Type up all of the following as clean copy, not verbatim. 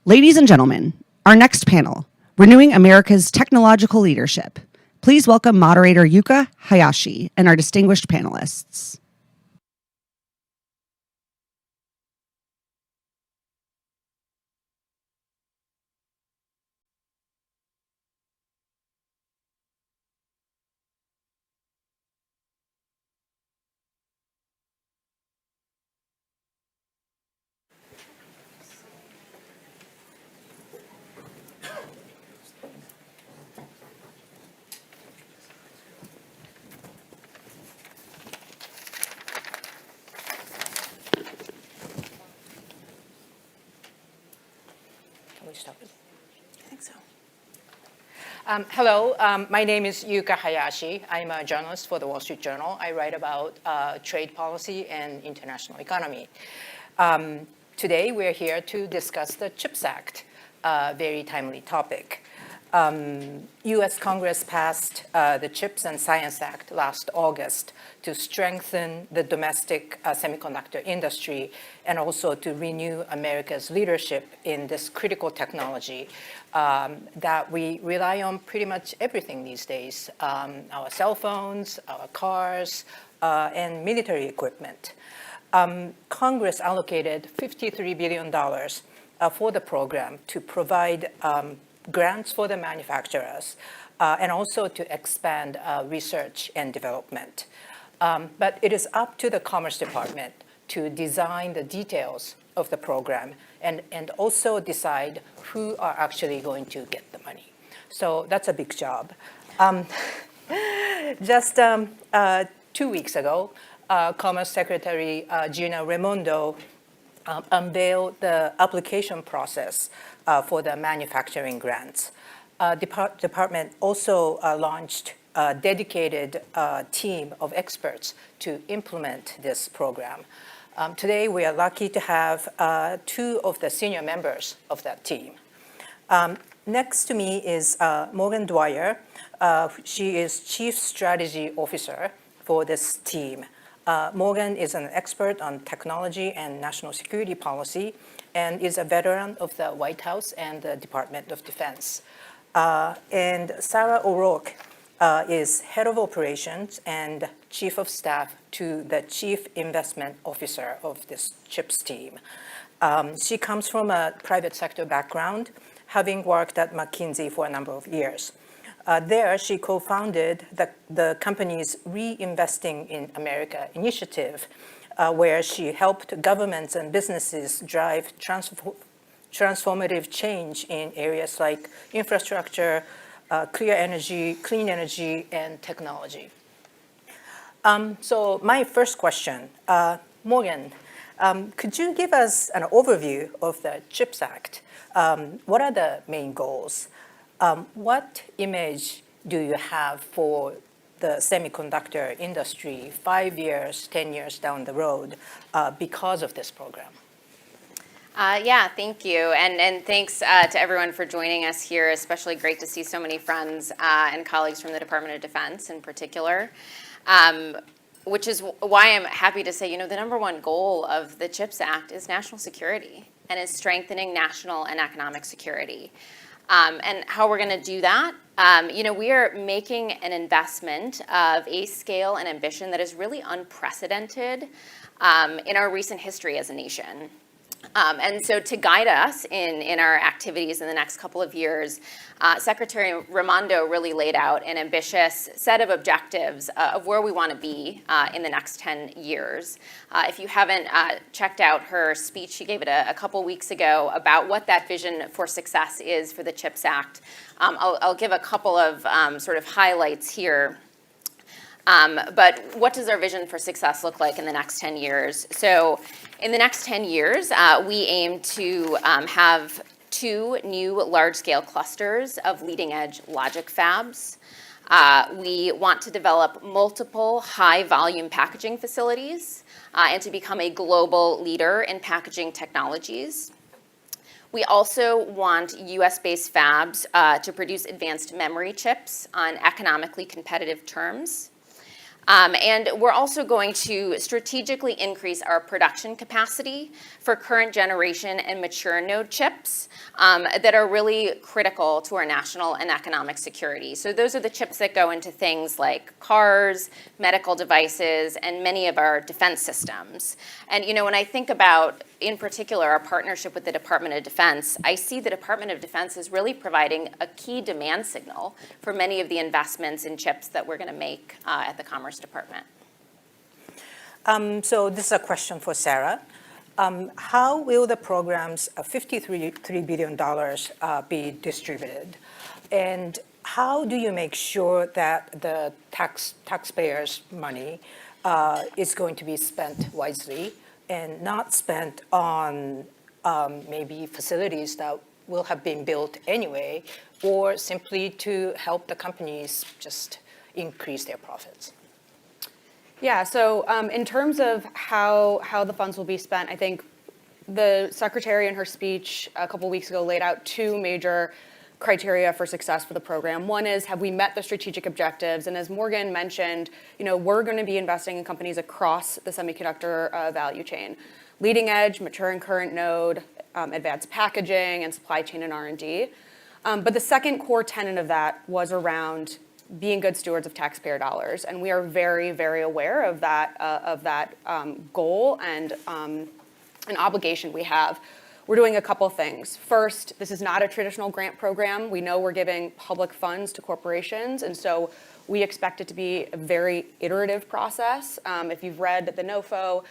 Ladies and gentlemen, our next panel, Renewing America's Technological Leadership. Please welcome moderator Yuka Hayashi and our distinguished panelists. Hello, my name is Yuka Hayashi. I'm a journalist for the Wall Street Journal. I write about trade policy and international economy. Today, we're here to discuss the CHIPS Act, a very timely topic. U.S. Congress passed the CHIPS and Science Act last August to strengthen the domestic semiconductor industry and also to renew America's leadership in this critical technology that we rely on pretty much everything these days, our cell phones, our cars, and military equipment. Congress allocated $53 billion for the program to provide grants for the manufacturers and also to expand research and development. But it is up to the Commerce Department to design the details of the program and also decide who are actually going to get the money. So that's a big job. Just 2 weeks ago, Commerce Secretary Gina Raimondo unveiled the application process for the manufacturing grants. Department also launched a dedicated team of experts to implement this program. Today, we are lucky to have two of the senior members of that team. Next to me is Morgan Dwyer. She is Chief Strategy Officer for this team. Morgan is an expert on technology and national security policy and is a veteran of the White House and the Department of Defense. And Sarah O'Rourke is Head of Operations and Chief of Staff to the Chief Investment Officer of this CHIPS team. She comes from a private sector background, having worked at McKinsey for a number of years. There, she co-founded the company's Reinvesting in America initiative, where she helped governments and businesses drive transformative change in areas like infrastructure, clean energy, and technology. So my first question, Morgan, could you give us an overview of the CHIPS Act? What are the main goals? What image do you have for the semiconductor industry 5 years, 10 years down the road because of this program? Yeah, thank you. And thanks to everyone for joining us here, especially great to see so many friends and colleagues from the Department of Defense in particular, which is why I'm happy to say, the number one goal of the CHIPS Act is national security and is strengthening national and economic security. And how we're going to do that, we are making an investment of a scale and ambition that is really unprecedented in our recent history as a nation. And so to guide us in our activities in the next couple of years, Secretary Raimondo really laid out an ambitious set of objectives of where we want to be in the next 10 years. If you haven't checked out her speech, she gave it a couple weeks ago about what that vision for success is for the CHIPS Act. I'll give a couple of sort of highlights here. But what does our vision for success look like in the next 10 years? So in the next 10 years, we aim to have 2 new large-scale clusters of leading-edge logic fabs. We want to develop multiple high-volume packaging facilities and to become a global leader in packaging technologies. We also want US-based fabs to produce advanced memory chips on economically competitive terms. And we're also going to strategically increase our production capacity for current generation and mature node chips that are really critical to our national and economic security. So those are the chips that go into things like cars, medical devices, and many of our defense systems. And when I think about, in particular, our partnership with the Department of Defense, I see the Department of Defense is really providing a key demand signal for many of the investments in chips that we're going to make at the Commerce Department. So this is a question for Sarah. How will the program's $53 billion be distributed? And how do you make sure that the taxpayers' money is going to be spent wisely and not spent on maybe facilities that will have been built anyway, or simply to help the companies just increase their profits? Yeah, so in terms of how the funds will be spent, I think the Secretary in her speech a couple weeks ago laid out two major criteria for success for the program. One is, have we met the strategic objectives? And as Morgan mentioned, we're going to be investing in companies across the semiconductor value chain: leading edge, mature and current node, advanced packaging, and supply chain and R&D. But the second core tenet of that was around being good stewards of taxpayer dollars, and we are very, very aware of that goal and an obligation we have. We're doing a couple things. First, this is not a traditional grant program. We know we're giving public funds to corporations, and so we expect it to be a very iterative process. If you've read the NOFO,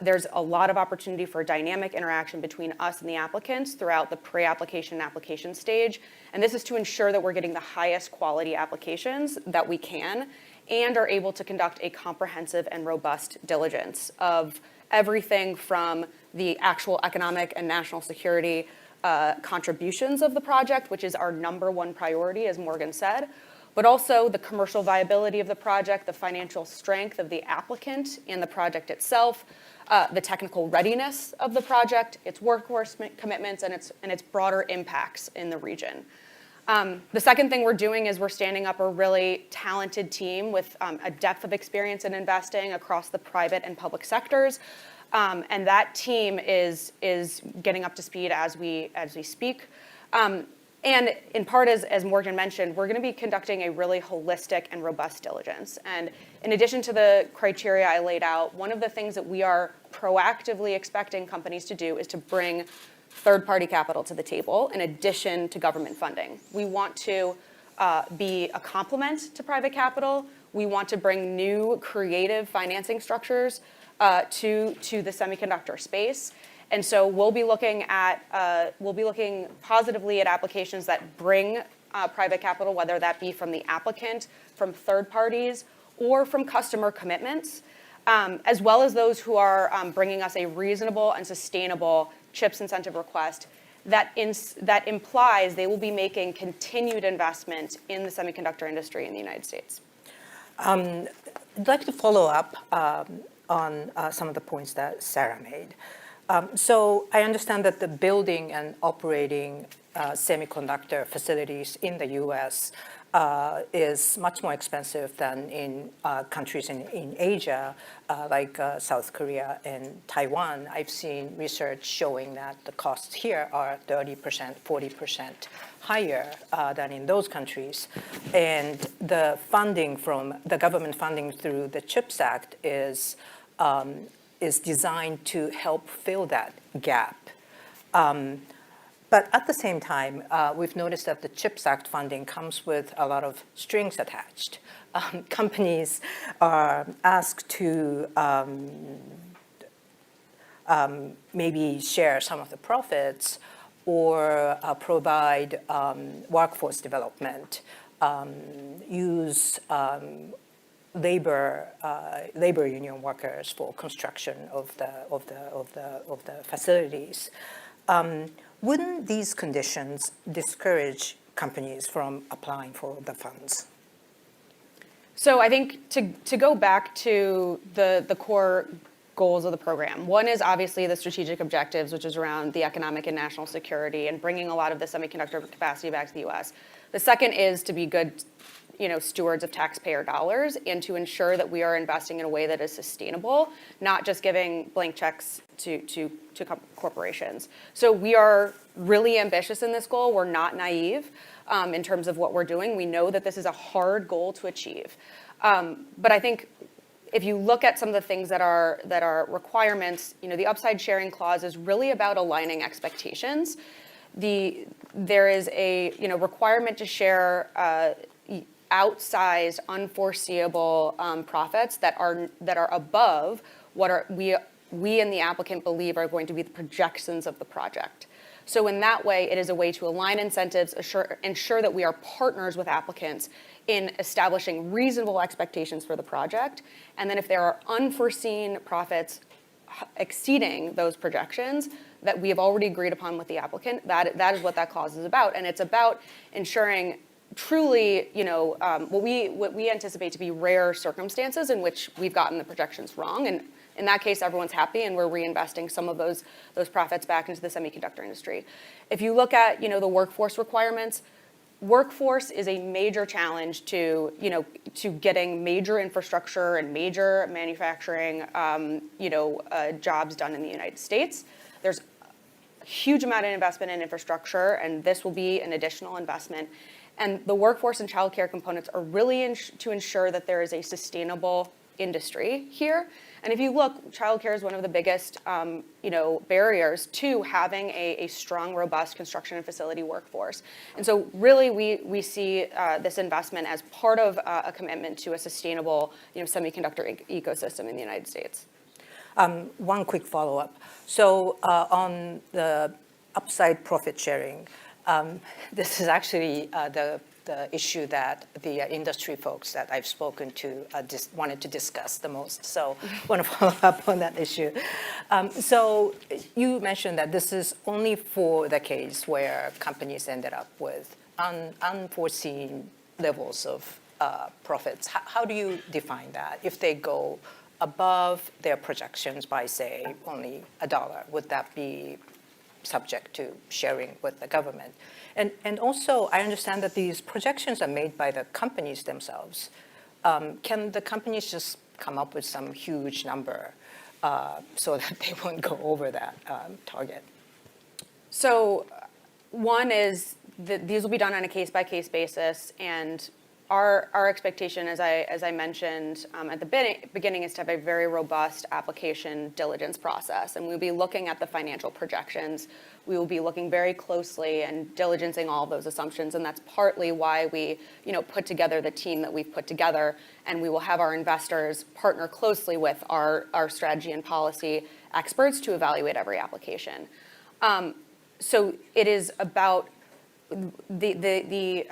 there's a lot of opportunity for dynamic interaction between us and the applicants throughout the pre-application and application stage. And this is to ensure that we're getting the highest quality applications that we can and are able to conduct a comprehensive and robust diligence of everything from the actual economic and national security contributions of the project, which is our number one priority, as Morgan said, but also the commercial viability of the project, the financial strength of the applicant and the project itself, the technical readiness of the project, its workforce commitments, and its broader impacts in the region. The second thing we're doing is we're standing up a really talented team with a depth of experience in investing across the private and public sectors. And that team is getting up to speed as we speak. And in part, as Morgan mentioned, we're going to be conducting a really holistic and robust diligence. And in addition to the criteria I laid out, one of the things that we are proactively expecting companies to do is to bring third-party capital to the table in addition to government funding. We want to be a complement to private capital. We want to bring new creative financing structures to the semiconductor space. And so we'll be looking positively at applications that bring private capital, whether that be from the applicant, from third parties, or from customer commitments, as well as those who are bringing us a reasonable and sustainable CHIPS incentive request that implies they will be making continued investment in the semiconductor industry in the United States. I'd like to follow up on some of the points that Sarah made. So I understand that the building and operating semiconductor facilities in the U.S. Is much more expensive than in countries in Asia, like South Korea and Taiwan. I've seen research showing that the costs here are 30%, 40% higher than in those countries. And the funding from the government funding through the CHIPS Act is designed to help fill that gap. But at the same time, we've noticed that the CHIPS Act funding comes with a lot of strings attached. Companies are asked to maybe share some of the profits or provide workforce development, use labor union workers for construction of the facilities. Wouldn't these conditions discourage companies from applying for the funds? So I think to go back to the core goals of the program, one is obviously the strategic objectives, which is around the economic and national security and bringing a lot of the semiconductor capacity back to the U.S. The second is to be good stewards of taxpayer dollars and to ensure that we are investing in a way that is sustainable, not just giving blank checks to corporations. So we are really ambitious in this goal. We're not naive in terms of what we're doing. We know that this is a hard goal to achieve. But I think if you look at some of the things that are requirements, the upside sharing clause is really about aligning expectations. There is a requirement to share outsized, unforeseeable profits that are above what we and the applicant believe are going to be the projections of the project. So in that way, it is a way to align incentives, ensure that we are partners with applicants in establishing reasonable expectations for the project. And then if there are unforeseen profits exceeding those projections that we have already agreed upon with the applicant, that is what that clause is about. And it's about ensuring truly, what we anticipate to be rare circumstances in which we've gotten the projections wrong. And in that case, everyone's happy, and we're reinvesting some of those profits back into the semiconductor industry. If you look at, the workforce requirements, workforce is a major challenge to getting major infrastructure and major manufacturing, jobs done in the United States. There's a huge amount of investment in infrastructure, and this will be an additional investment. And the workforce and childcare components are really to ensure that there is a sustainable industry here. And if you look, childcare is one of the biggest, barriers to having a strong, robust construction and facility workforce. And so really we see this investment as part of a commitment to a sustainable, semiconductor ecosystem in the United States. One quick follow-up. So on the upside profit sharing, this is actually the issue that the industry folks that I've spoken to wanted to discuss the most. So I want to follow up on that issue. So you mentioned that this is only for the case where companies ended up with unforeseen levels of profits. How do you define that? If they go above their projections by, say, only $1, would that be subject to sharing with the government? And also, I understand that these projections are made by the companies themselves. Can the companies just come up with some huge number so that they won't go over that target? So one is that these will be done on a case-by-case basis, and our expectation, as I mentioned at the beginning, is to have a very robust application diligence process, and we'll be looking at the financial projections. We will be looking very closely and diligencing all of those assumptions, and that's partly why we, put together the team that we've put together, and we will have our investors partner closely with our strategy and policy experts to evaluate every application. So it is about the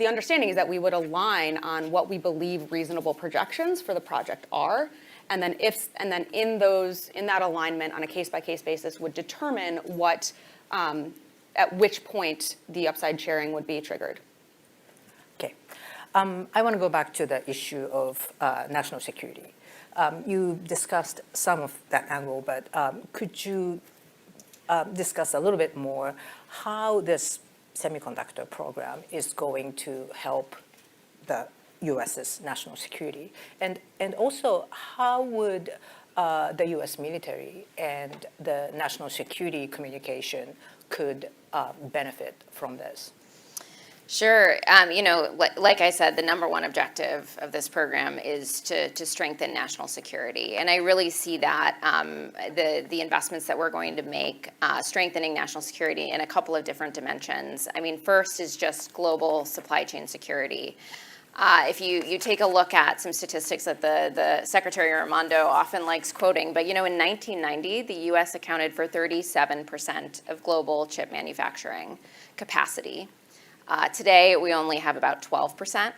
understanding is that we would align on what we believe reasonable projections for the project are, and then in that alignment on a case-by-case basis would determine what at which point the upside sharing would be triggered. Okay. I want to go back to the issue of national security. You discussed some of that angle, but could you discuss a little bit more how this semiconductor program is going to help the U.S.'s national security? And also, how would the U.S. military and the national security communication could benefit from this? Sure. Like I said, the number one objective of this program is to strengthen national security. And I really see that the investments that we're going to make strengthening national security in a couple of different dimensions. I mean, first is just global supply chain security. If you take a look at some statistics that the Secretary Raimondo often likes quoting, but in 1990, the U.S. accounted for 37% of global chip manufacturing capacity. Today, we only have about 12%.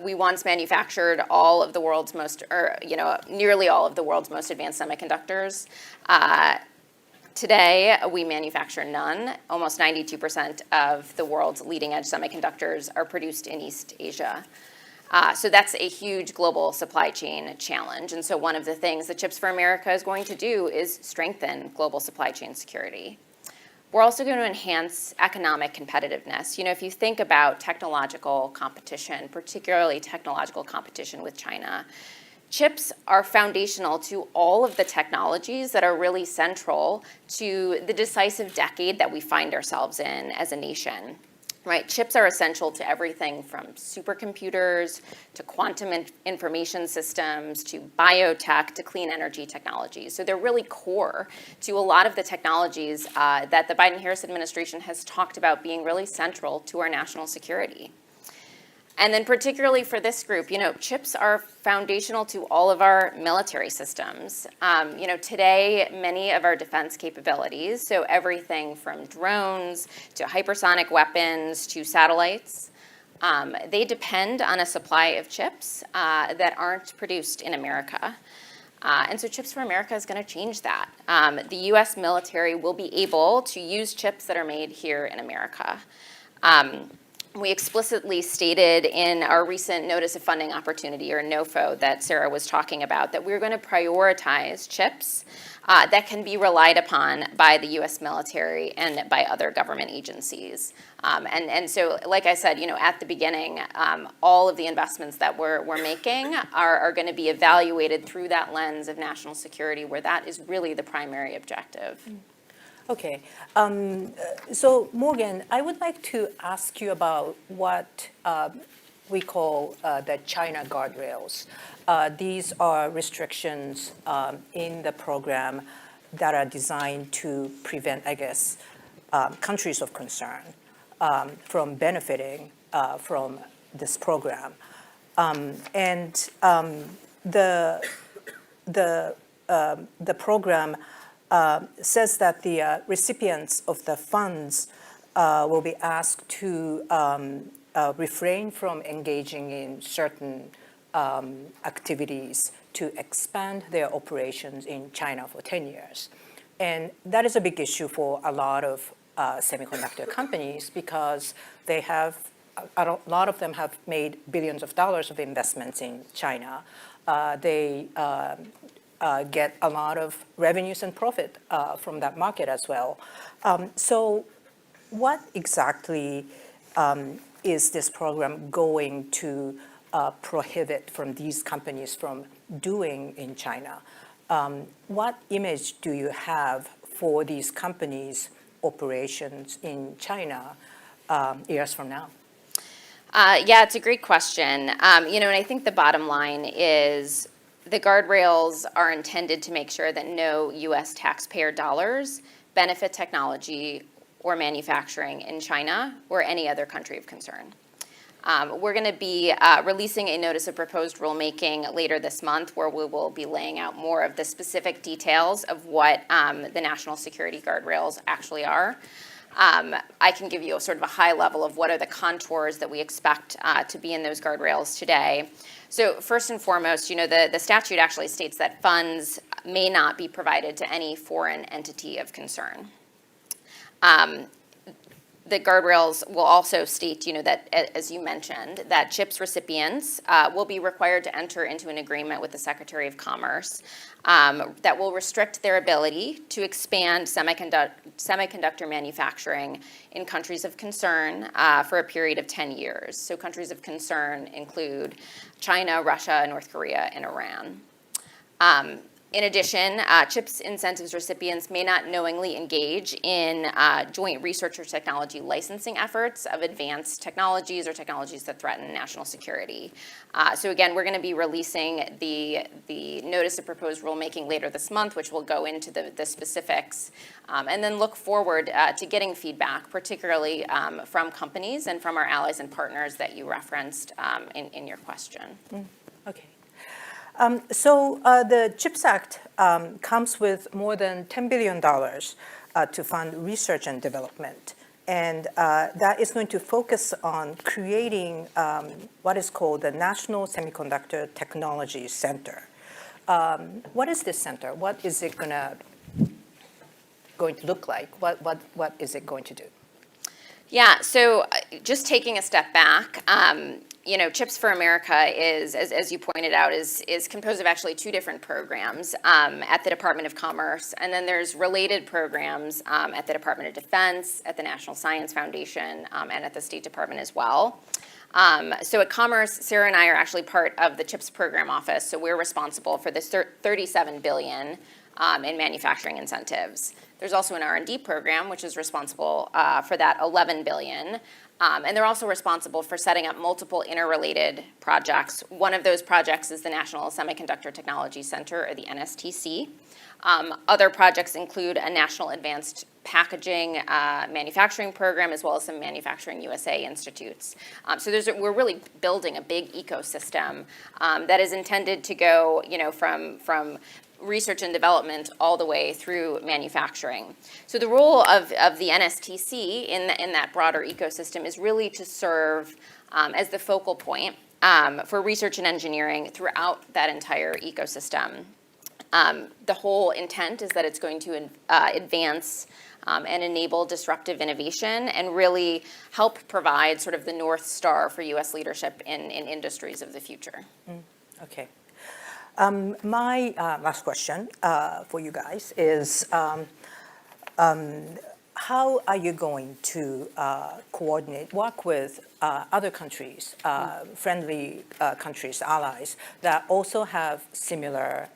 We once manufactured all of the world's nearly all of the world's most advanced semiconductors. Today, we manufacture none. Almost 92% of the world's leading-edge semiconductors are produced in East Asia. So that's a huge global supply chain challenge. And so one of the things that Chips for America is going to do is strengthen global supply chain security. we're also going to enhance economic competitiveness. If you think about technological competition, particularly technological competition with China, chips are foundational to all of the technologies that are really central to the decisive decade that we find ourselves in as a nation. Right, chips are essential to everything from supercomputers to quantum information systems to biotech to clean energy technologies. So they're really core to a lot of the technologies that the Biden-Harris administration has talked about being really central to our national security. And then particularly for this group, chips are foundational to all of our military systems. Today, many of our defense capabilities, so everything from drones to hypersonic weapons to satellites, they depend on a supply of chips that aren't produced in America. And so Chips for America is going to change that. The U.S. military will be able to use chips that are made here in America. We explicitly stated in our recent Notice of Funding Opportunity, or NOFO, that Sarah was talking about, that we're going to prioritize chips that can be relied upon by the U.S. military and by other government agencies. And so, like I said, at the beginning, all of the investments that we're making are going to be evaluated through that lens of national security, where that is really the primary objective. Okay. So Morgan, I would like to ask you about what we call the China guardrails. These are restrictions in the program that are designed to prevent, I guess, countries of concern from benefiting from this program. The program says that the recipients of the funds will be asked to refrain from engaging in certain activities to expand their operations in China for 10 years. And that is a big issue for a lot of semiconductor companies because they have, a lot of them have made billions of dollars of investments in China. They get a lot of revenues and profit from that market as well. So what exactly is this program going to prohibit from these companies from doing in China? What image do you have for these companies' operations in China years from now? Yeah, it's a great question. And I think the bottom line is the guardrails are intended to make sure that no U.S. taxpayer dollars benefit technology or manufacturing in China or any other country of concern. We're going to be releasing a notice of proposed rulemaking later this month where we will be laying out more of the specific details of what the national security guardrails actually are. I can give you a sort of a high level of what are the contours that we expect to be in those guardrails today. So first and foremost, the statute actually states that funds may not be provided to any foreign entity of concern. The guardrails will also state, that, as you mentioned, that CHIPS recipients will be required to enter into an agreement with the Secretary of Commerce that will restrict their ability to expand semiconductor manufacturing in countries of concern for a period of 10 years. So countries of concern include China, Russia, North Korea, and Iran. In addition, CHIPS incentives recipients may not knowingly engage in joint research or technology licensing efforts of advanced technologies or technologies that threaten national security. So again, we're going to be releasing the notice of proposed rulemaking later this month, which will go into the specifics, and then look forward to getting feedback, particularly from companies and from our allies and partners that you referenced in your question. Okay. So the CHIPS Act comes with more than $10 billion to fund research and development. And that is going to focus on creating what is called the National Semiconductor Technology Center. What is this center? What is it going to look like? What is it going to do? Yeah, so just taking a step back, Chips for America is, as you pointed out, is composed of actually two different programs at the Department of Commerce, and then there's related programs at the Department of Defense, at the National Science Foundation, and at the State Department as well. So at Commerce, Sarah and I are actually part of the CHIPS program office, so we're responsible for this $37 billion in manufacturing incentives. There's also an R&D program, which is responsible for that $11 billion. And they're also responsible for setting up multiple interrelated projects. One of those projects is the National Semiconductor Technology Center, or the NSTC. Other projects include a National Advanced Packaging manufacturing program, as well as some Manufacturing USA institutes. So we're really building a big ecosystem that is intended to go, from research and development all the way through manufacturing. So the role of the NSTC in that broader ecosystem is really to serve as the focal point for research and engineering throughout that entire ecosystem. The whole intent is that it's going to advance and enable disruptive innovation and really help provide sort of the North Star for U.S. leadership in industries of the future. Okay. My last question for you guys is, how are you going to work with other countries, friendly countries, allies, that also have similar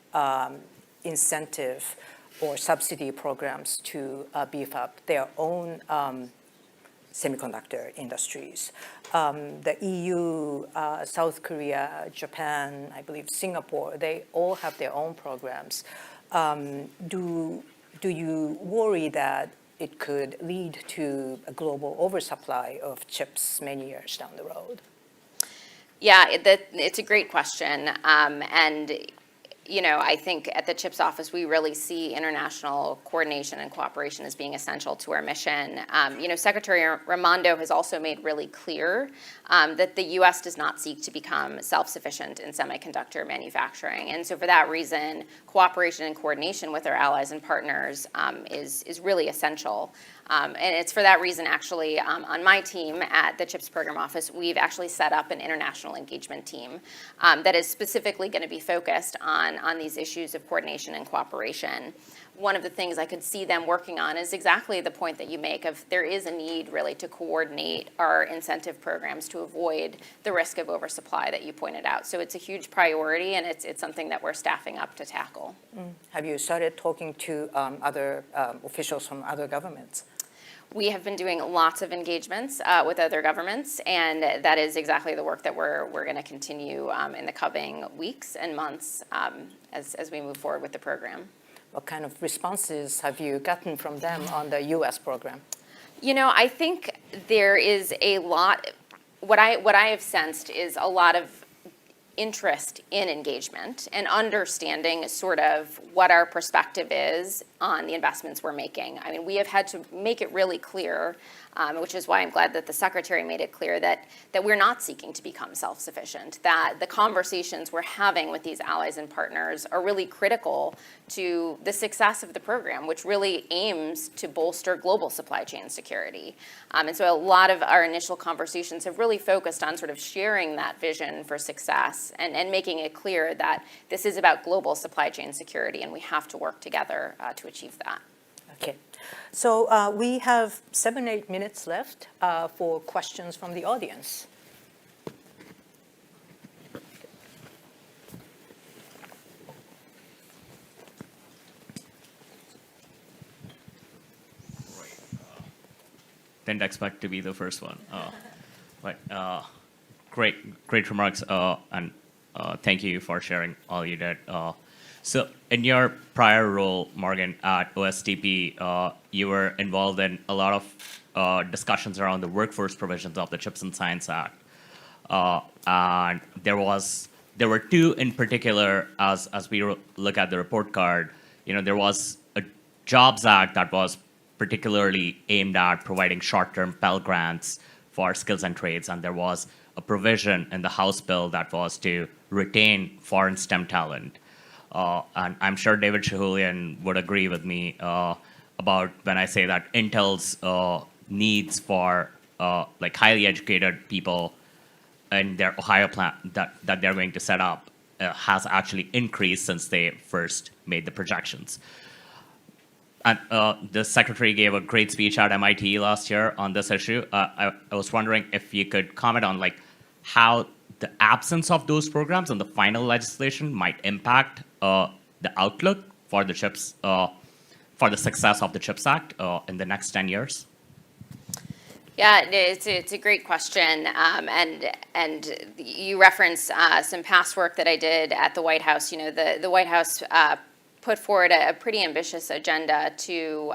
incentive or subsidy programs to beef up their own semiconductor industries? The EU, South Korea, Japan, I believe Singapore, they all have their own programs. Do you worry that it could lead to a global oversupply of chips many years down the road? Yeah, it's a great question. I think at the CHIPS office, we really see international coordination and cooperation as being essential to our mission. Secretary Raimondo has also made really clear that the U.S. does not seek to become self-sufficient in semiconductor manufacturing. And so for that reason, cooperation and coordination with our allies and partners is really essential. And it's for that reason, actually, on my team at the CHIPS program office, we've actually set up an international engagement team that is specifically going to be focused on these issues of coordination and cooperation. One of the things I could see them working on is exactly the point that you make of there is a need really to coordinate our incentive programs to avoid the risk of oversupply that you pointed out. So it's a huge priority, and it's something that we're staffing up to tackle. Have you started talking to other officials from other governments? We have been doing lots of engagements with other governments, and that is exactly the work that we're going to continue in the coming weeks and months as we move forward with the program. What kind of responses have you gotten from them on the U.S. program? I think there is a lot. What I have sensed is a lot of interest in engagement and understanding sort of what our perspective is on the investments we're making. I mean, we have had to make it really clear, which is why I'm glad that the Secretary made it clear that we're not seeking to become self-sufficient, that the conversations we're having with these allies and partners are really critical to the success of the program, which really aims to bolster global supply chain security. And so a lot of our initial conversations have really focused on sort of sharing that vision for success and making it clear that this is about global supply chain security, and we have to work together to achieve that. Okay. So we have 7-8 minutes left for questions from the audience. Didn't expect to be the first one, but great remarks, and thank you for sharing all you did. So in your prior role, Morgan, at OSTP, you were involved in a lot of discussions around the workforce provisions of the CHIPS and Science Act. And there were two in particular, as we look at the report card. There was a Jobs Act that was particularly aimed at providing short-term Pell Grants for skills and trades, and there was a provision in the House bill that was to retain foreign STEM talent. And I'm sure David Shahulian would agree with me about when I say that Intel's needs for highly educated people in their Ohio plant that they're going to set up has actually increased since they first made the projections. And the secretary gave a great speech at MIT last year on this issue. I was wondering if you could comment on like how the absence of those programs and the final legislation might impact the outlook for the CHIPS, for the success of the CHIPS Act in the next 10 years. Yeah, it's a great question, and you reference some past work that I did at the White House. You know, the White House put forward a pretty ambitious agenda to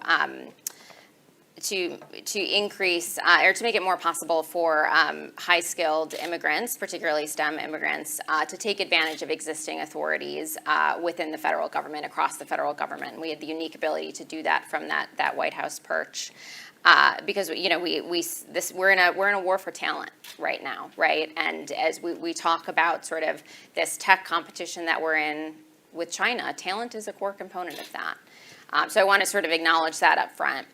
increase or to make it more possible for high-skilled immigrants, particularly STEM immigrants, to take advantage of existing authorities within the federal government, across the federal government. We had the unique ability to do that from that White House perch. Because you know we're in a war for talent right now, right? And as we talk about sort of this tech competition that we're in with China, talent is a core component of that. So I want to sort of acknowledge that up front.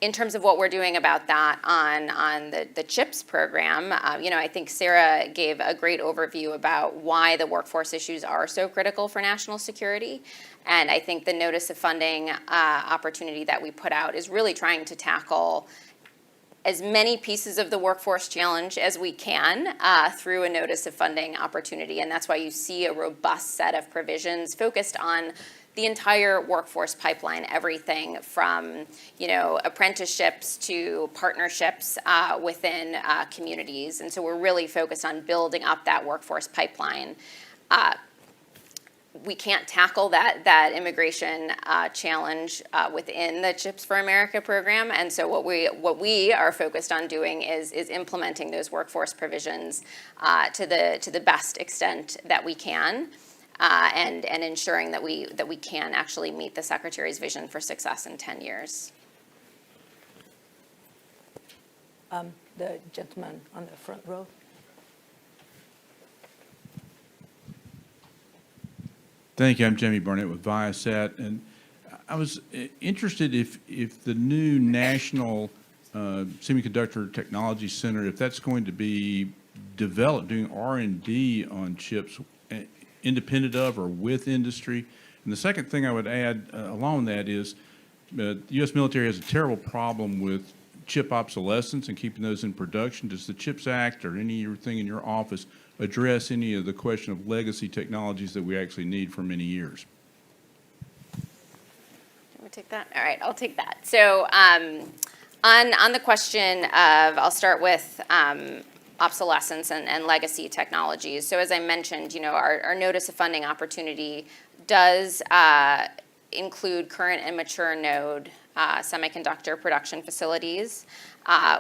In terms of what we're doing about that on the CHIPS program, you know, I think Sarah gave a great overview about why the workforce issues are so critical for national security. And I think the notice of funding opportunity that we put out is really trying to tackle as many pieces of the workforce challenge as we can through a notice of funding opportunity. And that's why you see a robust set of provisions focused on the entire workforce pipeline, everything from, you know, apprenticeships to partnerships within communities. And so we're really focused on building up that workforce pipeline. We can't tackle that immigration challenge within the CHIPS for America program, and so what we are focused on doing is implementing those workforce provisions to the best extent that we can, and ensuring that we can actually meet the Secretary's vision for success in 10 years. The gentleman on the front row. Thank you. I'm Jamie Barnett with Viasat, and I was interested if the new National Semiconductor Technology Center, if that's going to be developed, doing R&D on chips, independent of or with industry. And the second thing I would add along that is the U.S. military has a terrible problem with chip obsolescence and keeping those in production. Does the CHIPS Act or anything in your office address any of the question of legacy technologies that we actually need for many years? Can we take that? All right, I'll take that. So on the question of, I'll start with obsolescence and legacy technologies. So as I mentioned, you know, our notice of funding opportunity does include current and mature node semiconductor production facilities,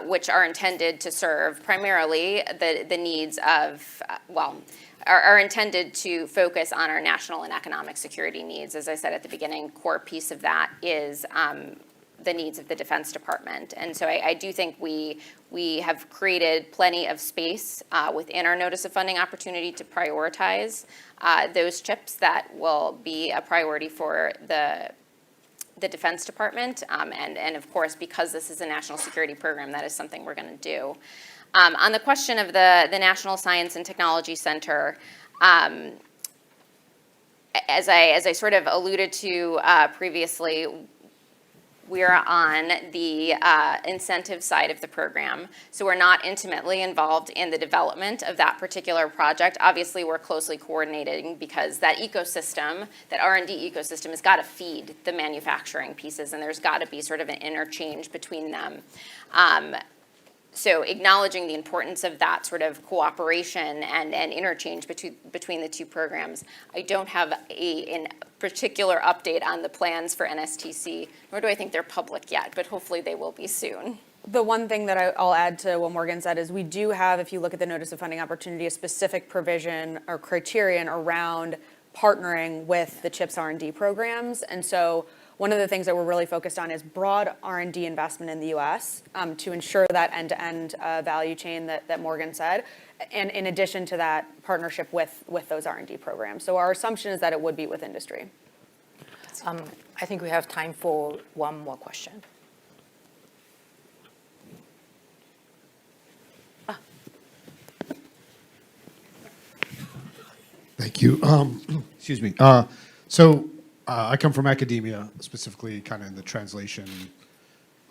which are intended to serve primarily the needs of, are intended to focus on our national and economic security needs. As I said at the beginning, core piece of that is the needs of the Defense Department. And so I do think we have created plenty of space within our notice of funding opportunity to prioritize those chips that will be a priority for the Defense Department. And of course, because this is a national security program, that is something we're going to do. On the question of the National Science and Technology Center, as I sort of alluded to previously, we are on the incentive side of the program, so we're not intimately involved in the development of that particular project. Obviously, we're closely coordinating because that ecosystem, that R&D ecosystem, has got to feed the manufacturing pieces, and there's got to be sort of an interchange between them. So acknowledging the importance of that sort of cooperation and interchange between the two programs, I don't have a particular update on the plans for NSTC, nor do I think they're public yet, but hopefully they will be soon. The one thing that I'll add to what Morgan said is we do have, if you look at the notice of funding opportunity, a specific provision or criterion around partnering with the CHIPS R&D programs. And so one of the things that we're really focused on is broad R&D investment in the U.S. To ensure that end-to-end value chain that Morgan said, and in addition to that, partnership with those R&D programs. So our assumption is that it would be with industry. I think we have time for one more question. Thank you. Excuse me. I come from academia, specifically kind of in the translation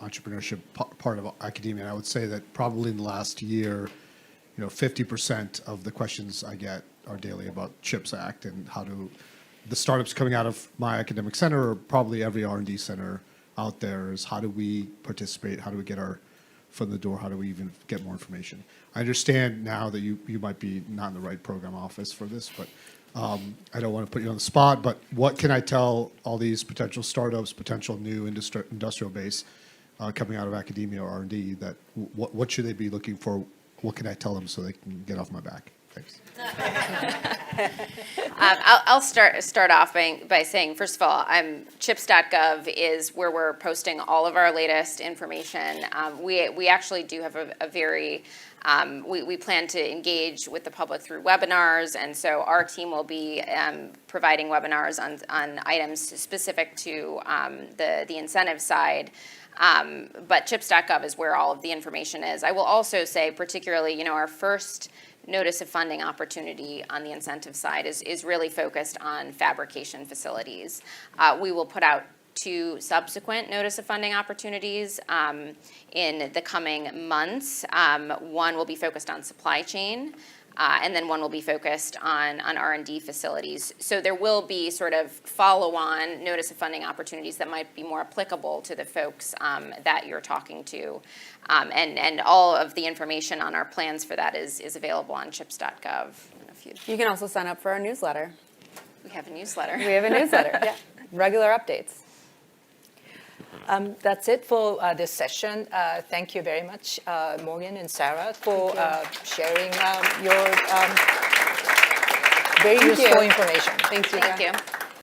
entrepreneurship part of academia. And I would say that probably in the last year, 50% of the questions I get are daily about CHIPS Act and how do the startups coming out of my academic center, or probably every R&D center out there, is how do we participate? How do we get our foot in the door? How do we even get more information? I understand now that you might be not in the right program office for this, but I don't want to put you on the spot, but what can I tell all these potential startups, potential new industrial base coming out of academia or R&D, that what should they be looking for? What can I tell them so they can get off my back? Thanks. I'll start off by saying, first of all, chips.gov is where we're posting all of our latest information. We actually do have a very we plan to engage with the public through webinars, and so our team will be providing webinars on items specific to the incentive side. But chips.gov is where all of the information is. I will also say, particularly, our first notice of funding opportunity on the incentive side is really focused on fabrication facilities. We will put out 2 subsequent notice of funding opportunities in the coming months. One will be focused on supply chain, and then one will be focused on R&D facilities. So there will be sort of follow-on notice of funding opportunities that might be more applicable to the folks that you're talking to. And all of the information on our plans for that is available on chips.gov. You can also sign up for our newsletter. We have a newsletter. We have a newsletter, yeah. Regular updates. That's it for this session. Thank you very much, Morgan and Sarah, for sharing your very useful information. Thanks, Yuka. Thank you.